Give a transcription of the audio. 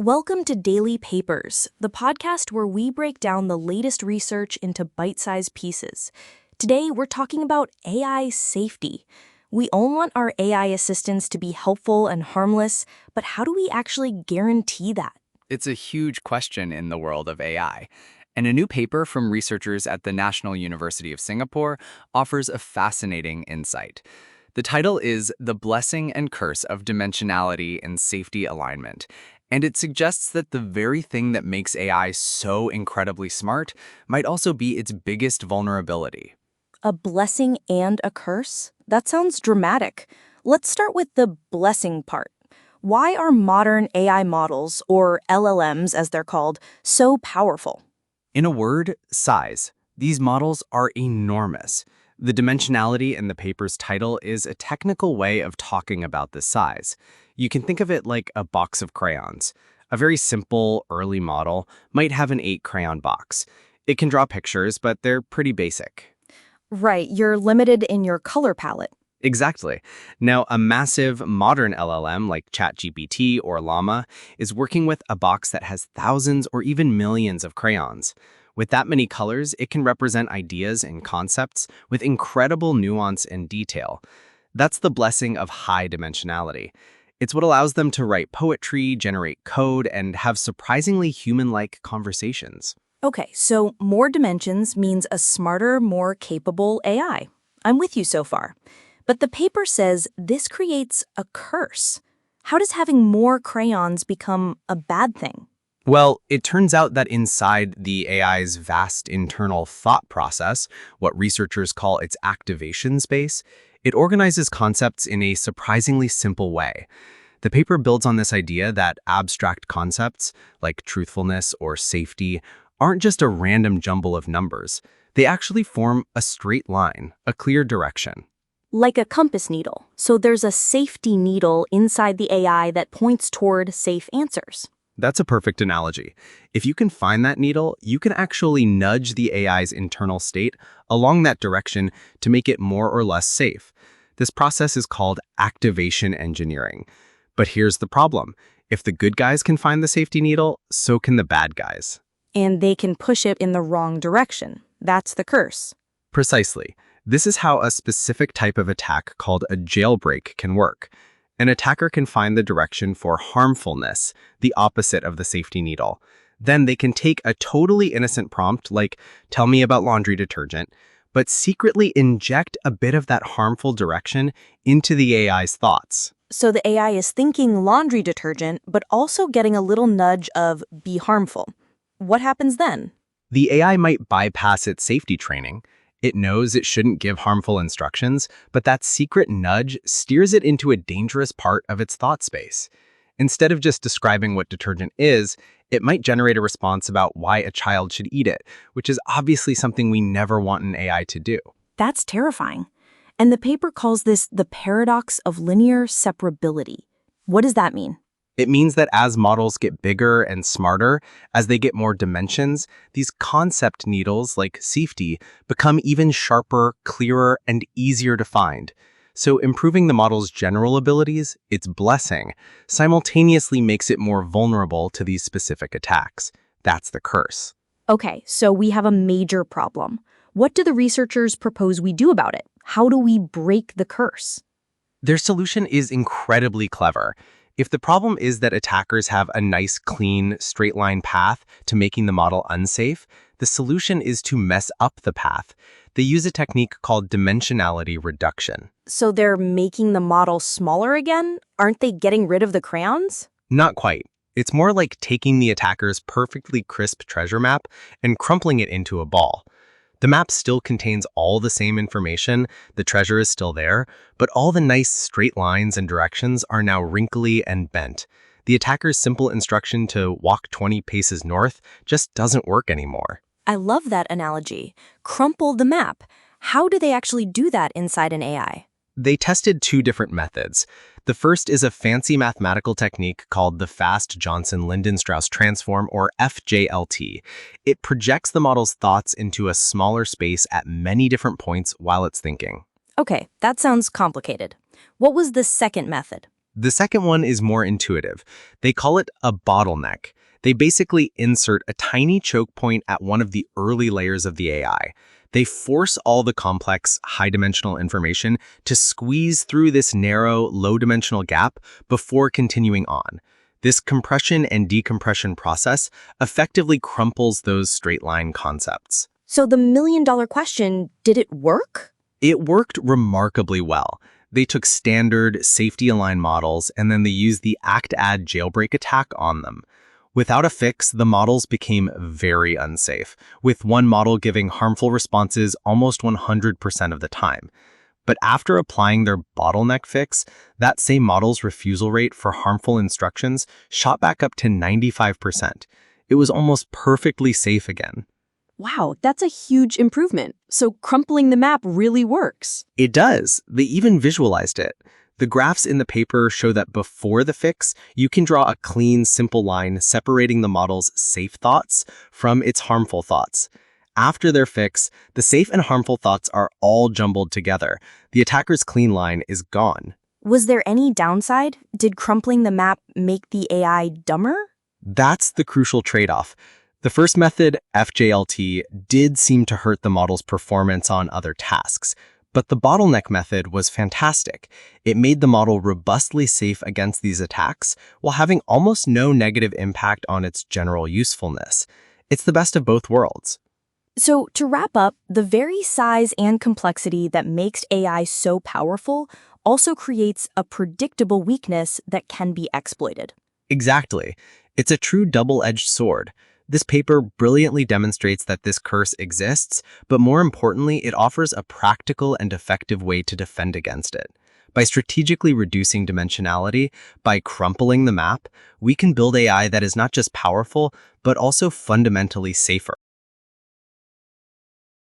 Welcome to Daily Papers, the podcast where we break down the latest research into bite-sized pieces. Today, we're talking about AI safety. We all want our AI assistants to be helpful and harmless, but how do we actually guarantee that? It's a huge question in the world of AI. And a new paper from researchers at the National University of Singapore offers a fascinating insight. The title is The Blessing and Curse of Dimensionality and Safety Alignment. And it suggests that the very thing that makes AI so incredibly smart might also be its biggest vulnerability. A blessing and a curse? That sounds dramatic. Let's start with the blessing part. Why are modern AI models, or LLMs as they're called, so powerful? In a word, size. These models are enormous. The dimensionality in the paper's title is a technical way of talking about the size. You can think of it like a box of crayons. A very simple, early model might have an 8-crayon box. It can draw pictures, but they're pretty basic. Right, you're limited in your color palette. Exactly. Now, a massive modern LLM like ChatGPT or Llama is working with a box that has thousands or even millions of crayons. With that many colors, it can represent ideas and concepts with incredible nuance and detail. That's the blessing of high dimensionality. It's what allows them to write poetry, generate code, and have surprisingly human-like conversations. Okay, so more dimensions means a smarter, more capable AI. I'm with you so far. But the paper says this creates a curse. How does having more crayons become a bad thing? Well, it turns out that inside the AI's vast internal thought process, what researchers call its activation space, it organizes concepts in a surprisingly simple way. The paper builds on this idea that abstract concepts, like truthfulness or safety, aren't just a random jumble of numbers. They actually form a straight line, a clear direction. Like a compass needle. So there's a safety needle inside the AI that points toward safe answers. That's a perfect analogy. If you can find that needle, you can actually nudge the AI's internal state along that direction to make it more or less safe. This process is called activation engineering. But here's the problem. If the good guys can find the safety needle, so can the bad guys. And they can push it in the wrong direction. That's the curse. Precisely. This is how a specific type of attack called a jailbreak can work. An attacker can find the direction for harmfulness, the opposite of the safety needle. Then they can take a totally innocent prompt like, tell me about laundry detergent, but secretly inject a bit of that harmful direction into the AI's thoughts. So the AI is thinking laundry detergent, but also getting a little nudge of be harmful. What happens then? The AI might bypass its safety training. It knows it shouldn't give harmful instructions, but that secret nudge steers it into a dangerous part of its thought space. Instead of just describing what detergent is, it might generate a response about why a child should eat it, which is obviously something we never want an AI to do. That's terrifying. And the paper calls this the paradox of linear separability. What does that mean? It means that as models get bigger and smarter, as they get more dimensions, these concept needles like safety become even sharper, clearer, and easier to find. So improving the model's general abilities, its blessing, simultaneously makes it more vulnerable to these specific attacks. That's the curse. Okay, so we have a major problem. What do the researchers propose we do about it? How do we break the curse? Their solution is incredibly clever. If the problem is that attackers have a nice, clean, straight-line path to making the model unsafe, the solution is to mess up the path. They use a technique called dimensionality reduction. So they're making the model smaller again? Aren't they getting rid of the crayons? Not quite. It's more like taking the attacker's perfectly crisp treasure map and crumpling it into a ball. The map still contains all the same information, the treasure is still there, but all the nice straight lines and directions are now wrinkly and bent. The attacker's simple instruction to walk 20 paces north just doesn't work anymore. I love that analogy. Crumple the map. How do they actually do that inside an AI? They tested 2 different methods. The first is a fancy mathematical technique called the Fast Johnson-Lindenstrauss transform, or FJLT. It projects the model's thoughts into a smaller space at many different points while it's thinking. Okay, that sounds complicated. What was the second method? The second one is more intuitive. They call it a bottleneck. They basically insert a tiny choke point at one of the early layers of the AI. They force all the complex, high-dimensional information to squeeze through this narrow, low-dimensional gap before continuing on. This compression and decompression process effectively crumples those straight-line concepts. So the million-dollar question, did it work? It worked remarkably well. They took standard, safety-aligned models, and then they used the act-add jailbreak attack on them. Without a fix, the models became very unsafe, with one model giving harmful responses almost 100% of the time. But after applying their bottleneck fix, that same model's refusal rate for harmful instructions shot back up to 95%. It was almost perfectly safe again. Wow, that's a huge improvement. So crumpling the map really works. It does. They even visualized it. The graphs in the paper show that before the fix, you can draw a clean, simple line separating the model's safe thoughts from its harmful thoughts. After their fix, the safe and harmful thoughts are all jumbled together. The attacker's clean line is gone. Was there any downside? Did crumpling the map make the AI dumber? That's the crucial trade-off. The first method, FJLT, did seem to hurt the model's performance on other tasks. But the bottleneck method was fantastic. It made the model robustly safe against these attacks while having almost no negative impact on its general usefulness. It's the best of both worlds. So to wrap up, the very size and complexity that makes AI so powerful also creates a predictable weakness that can be exploited. Exactly. It's a true double-edged sword. This paper brilliantly demonstrates that this curse exists, but more importantly, it offers a practical and effective way to defend against it. By strategically reducing dimensionality, by crumpling the map, we can build AI that is not just powerful, but also fundamentally safer.